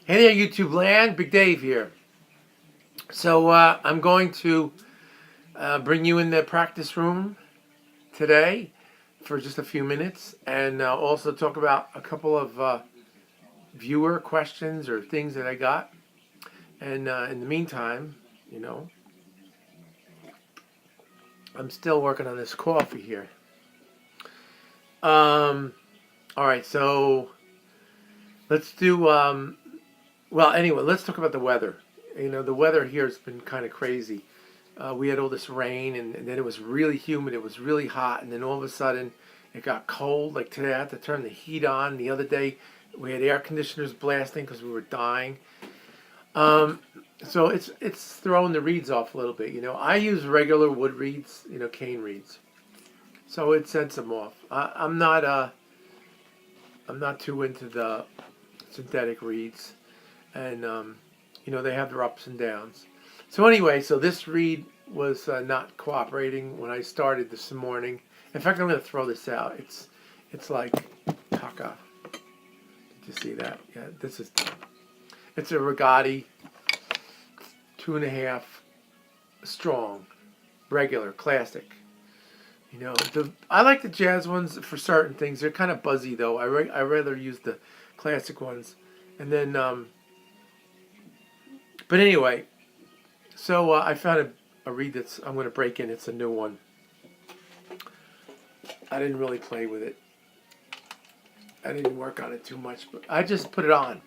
Hey there, YouTube land. Big Dave here. So I'm going to bring you in the practice room today for just a few minutes and also talk about a couple of viewer questions or things that I got. And in the meantime, you know, I'm still working on this coffee here. All right, so let's do, well, anyway, let's talk about the weather. You know, the weather here has been kind of crazy. We had all this rain, and then it was really humid. It was really hot, and then all of a sudden, it got cold. Like today, I had to turn the heat on. The other day, we had air conditioners blasting because we were dying. So it's throwing the reeds off a little bit. You know, I use regular wood reeds, you know, cane reeds, so it sets them off. I'm not too into the synthetic reeds, and you know, they have their ups and downs. So anyway, so this reed was not cooperating when I started this morning. In fact, I'm going to throw this out. It's like caca. Did you see that? Yeah, this is done. It's a Rigatti, 2.5 strong, regular, classic. You know, I like the jazz ones for certain things. They're kind of buzzy though. I rather use the classic ones. And then, but anyway, so I found a reed that's I'm going to break in. It's a new one. I didn't really play with it. I didn't work on it too much, but I just put it on.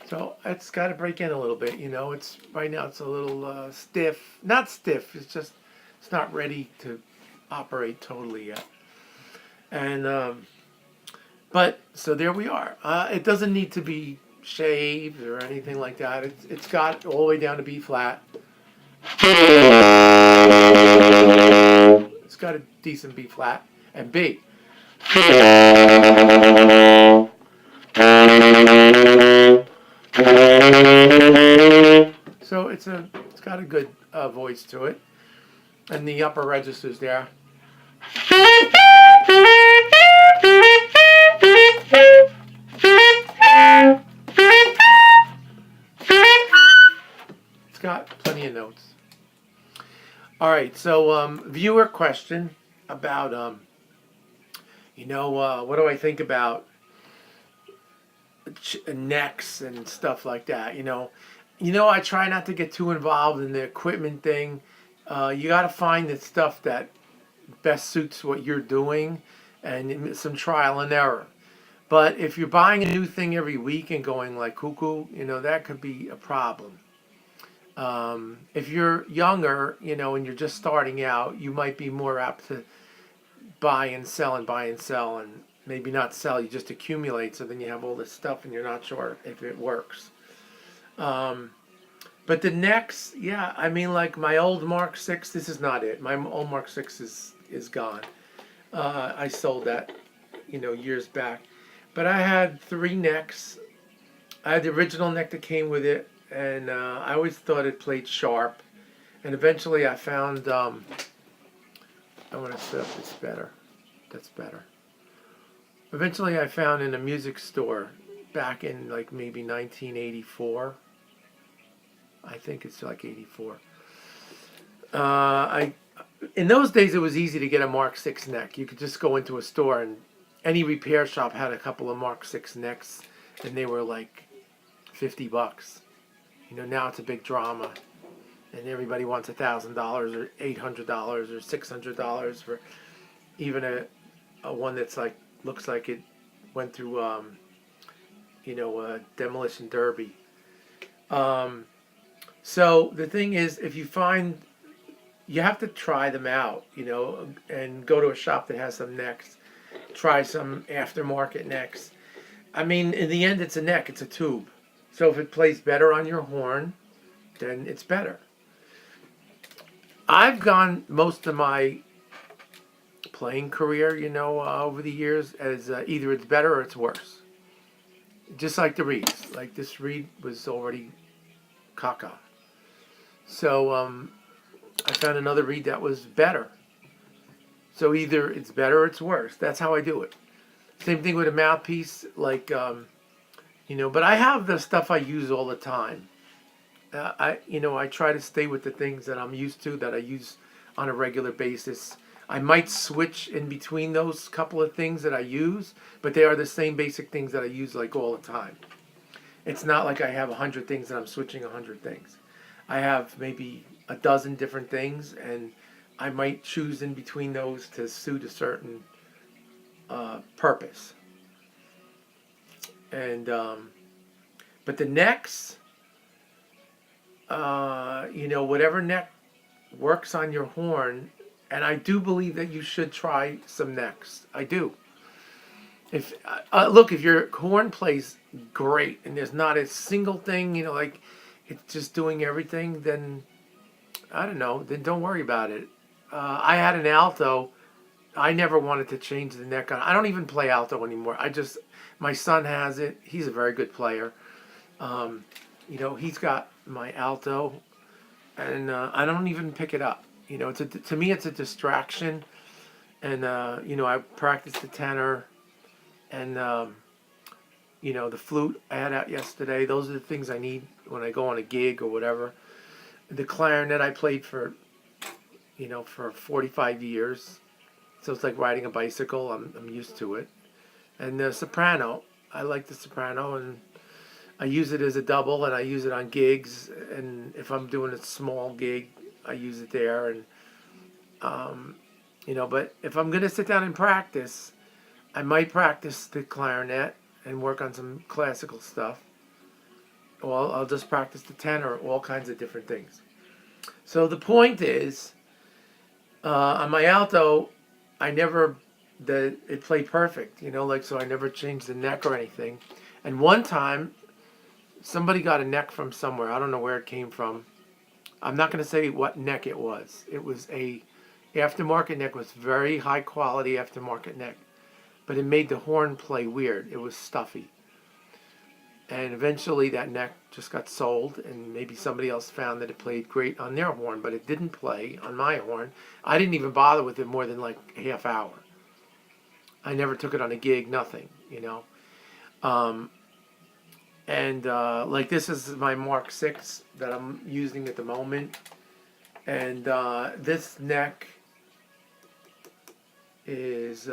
So it's got to break in a little bit, you know. It's right now. It's a little stiff. Not stiff. It's not ready to operate totally yet. And but so there we are. It doesn't need to be shaved or anything like that. It's got all the way down to B flat. It's got a decent B flat and B. So it's got a good voice to it, and the upper registers there. It's got plenty of notes. All right, so viewer question about you know, what do I think about necks and stuff like that? You know, I try not to get too involved in the equipment thing. You got to find the stuff that best suits what you're doing, and some trial and error. But if you're buying a new thing every week and going like cuckoo, you know, that could be a problem. If you're younger, you know, and you're just starting out, you might be more apt to buy and sell and buy and sell, and maybe not sell, you just accumulate, so then you have all this stuff and you're not sure if it works. But the necks, yeah, I mean, like my old Mark 6, this is not it. My old Mark 6 is gone. I sold that, you know, years back. But I had 3 necks. I had the original neck that came with it, and I always thought it played sharp. And eventually I found, I want to set up this better. That's better. Eventually I found in a music store back in like maybe 1984. I think it's like 84. In those days it was easy to get a Mark 6 neck. You could just go into a store and any repair shop had a couple of Mark 6 necks, and they were like $50. You know, now it's a big drama, and everybody wants $1,000 or $800 or $600 for even a one that's like looks like it went through you know, a demolition derby. So the thing is, if you find, you have to try them out, you know, and go to a shop that has some necks. Try some aftermarket necks. I mean, in the end, it's a neck, it's a tube. So if it plays better on your horn, then it's better. I've gone most of my playing career, you know, over the years as either it's better or it's worse. just like the reeds. Like this reed was already caca. So I found another reed that was better. So either it's better or it's worse. That's how I do it. Same thing with a mouthpiece, like but I have the stuff I use all the time. I try to stay with the things that I'm used to, that I use on a regular basis. I might switch in between those couple of things that I use, but they are the same basic things that I use like all the time. It's not like I have 100 things and I'm switching 100 things. I have maybe a dozen different things, and I might choose in between those to suit a certain purpose. And but the necks, whatever neck works on your horn, and I do believe that you should try some necks. I do. If look, if your horn plays great and there's not a single thing, like it's just doing everything, then I don't know. Then don't worry about it. I had an alto. I never wanted to change the neck on. I don't even play alto anymore. My son has it. He's a very good player. He's got my alto, and I don't even pick it up. To me, it's a distraction. And I practice the tenor, and the flute I had out yesterday. Those are the things I need when I go on a gig or whatever. The clarinet I played for 45 years, so it's like riding a bicycle. I'm used to it. And the soprano, I like the soprano, and I use it as a double, and I use it on gigs. And if I'm doing a small gig, I use it there. And but if I'm gonna sit down and practice, I might practice the clarinet and work on some classical stuff. Or I'll just practice the tenor, all kinds of different things. So the point is, on my alto, it played perfect, so I never changed the neck or anything. And one time, somebody got a neck from somewhere. I don't know where it came from. I'm not going to say what neck it was. It was a aftermarket neck. It was very high quality aftermarket neck. But it made the horn play weird. It was stuffy. And eventually that neck just got sold, and maybe somebody else found that it played great on their horn, but it didn't play on my horn. I didn't even bother with it more than like a half hour. I never took it on a gig, nothing, like this is my Mark 6 that I'm using at the moment. And this neck is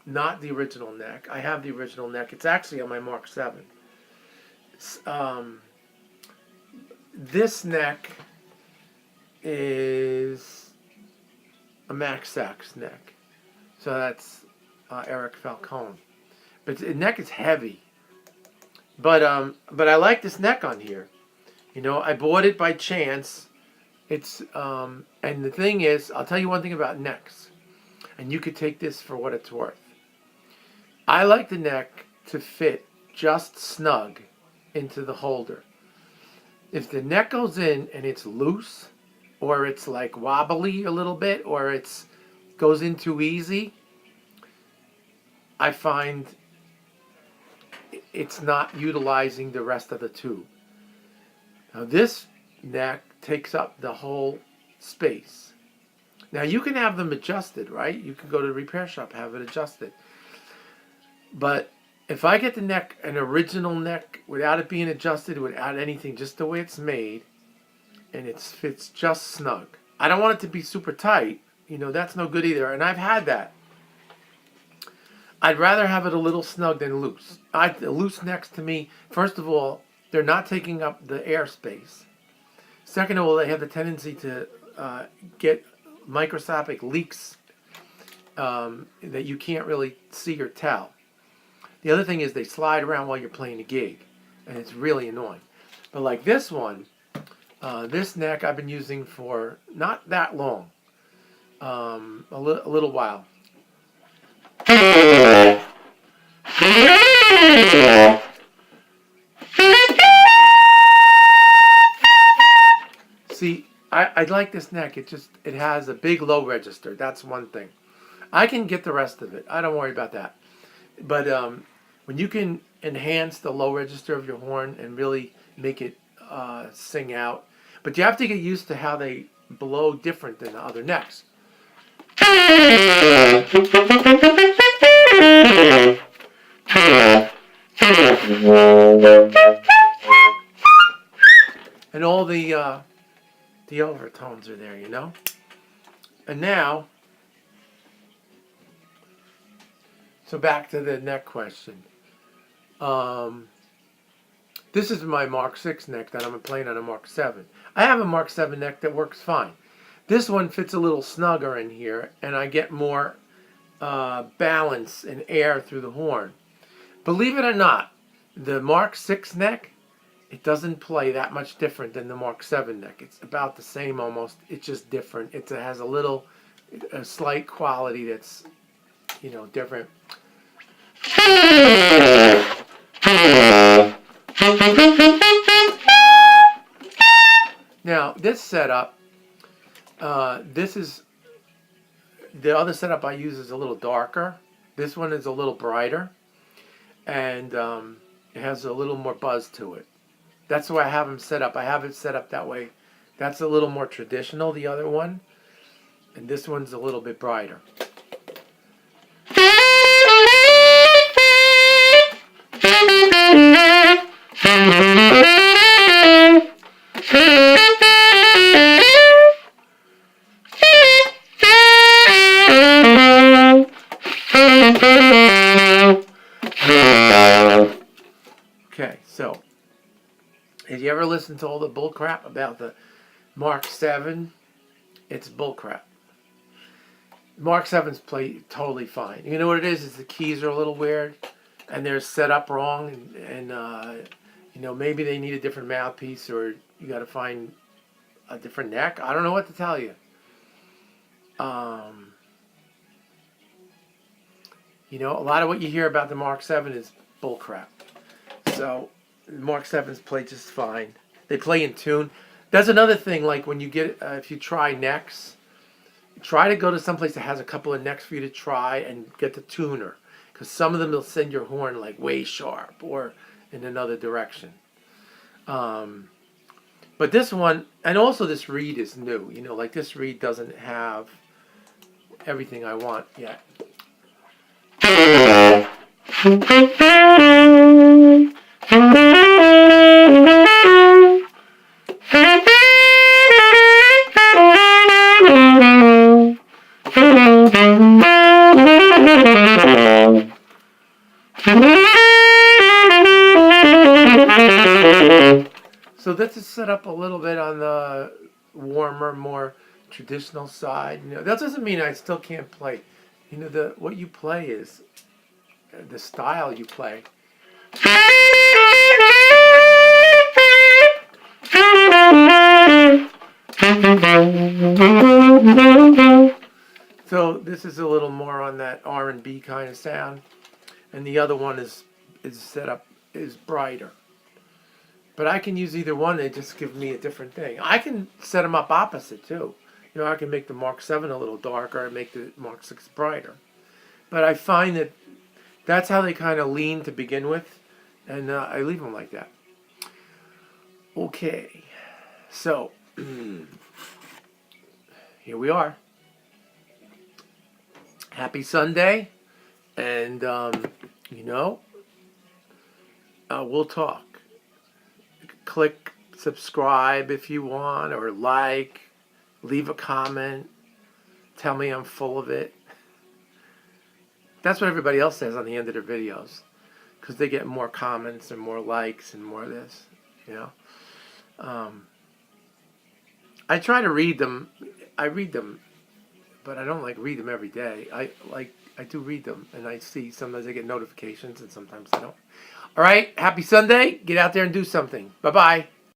not the original neck. I have the original neck. It's actually on my Mark 7. This neck is a Max Sax neck. So that's Eric Falcone. But the neck is heavy. But I like this neck on here. I bought it by chance. It's and the thing is, I'll tell you one thing about necks, and you could take this for what it's worth. I like the neck to fit just snug into the holder. If the neck goes in and it's loose, or it's like wobbly a little bit, or it's goes in too easy, I find it's not utilizing the rest of the tube. Now this neck takes up the whole space. Now you can have them adjusted, right? You can go to the repair shop, have it adjusted. But if I get the neck, an original neck, without it being adjusted, without anything, just the way it's made, and it fits just snug. I don't want it to be super tight. That's no good either. And I've had that. I'd rather have it a little snug than loose. Loose necks to me, first of all, they're not taking up the airspace. Second of all, they have the tendency to get microscopic leaks that you can't really see or tell. The other thing is they slide around while you're playing a gig, and it's really annoying. But like this one, this neck I've been using for not that long, a little while. See, I like this neck. It has a big low register. That's one thing. I can get the rest of it. I don't worry about that. But when you can enhance the low register of your horn and really make it sing out. But you have to get used to how they blow different than the other necks. And all the overtones are there, you know? And now, so back to the neck question. This is my Mark 6 neck that I'm playing on a Mark 7. I have a Mark 7 neck that works fine. This one fits a little snugger in here, and I get more balance and air through the horn. Believe it or not, the Mark 6 neck, it doesn't play that much different than the Mark 7 neck. It's about the same almost. It's just different. It has a slight quality that's, you know, different. Now, this setup, this is, the other setup I use is a little darker. This one is a little brighter, and it has a little more buzz to it. That's the way I have them set up. I have it set up that way. That's a little more traditional, the other one, and this one's a little bit brighter. Okay, so have you ever listened to all the bull crap about the Mark 7? It's bull crap. Mark 7s play totally fine. You know what it is? Is the keys are a little weird, and they're set up wrong, and you know, maybe they need a different mouthpiece, or you got to find a different neck. I don't know what to tell you. You know, a lot of what you hear about the Mark 7 is bull crap. So Mark 7s play just fine. They play in tune. That's another thing, like when you get, if you try necks, try to go to someplace that has a couple of necks for you to try and get the tuner. Because some of them will send your horn like way sharp or in another direction. But this one, and also this reed is new. You know, like this reed doesn't have everything I want yet. So this is set up a little bit on the warmer, more traditional side. You know, that doesn't mean I still can't play. You know, what you play is the style you play. So this is a little more on that R&B kind of sound, and the other one is set up is brighter. But I can use either one. They just give me a different thing. I can set them up opposite too. You know, I can make the Mark 7 a little darker and make the Mark 6 brighter. But I find that that's how they kind of lean to begin with, and I leave them like that. Okay, so here we are. Happy Sunday, and you know, we'll talk. Click subscribe if you want, or like, leave a comment, tell me I'm full of it. That's what everybody else says on the end of their videos, because they get more comments and more likes and more of this, you know. I try to read them. I read them, but I don't read them every day. I do read them, and I see sometimes I get notifications and sometimes I don't. All right, happy Sunday. Get out there and do something. Bye-bye.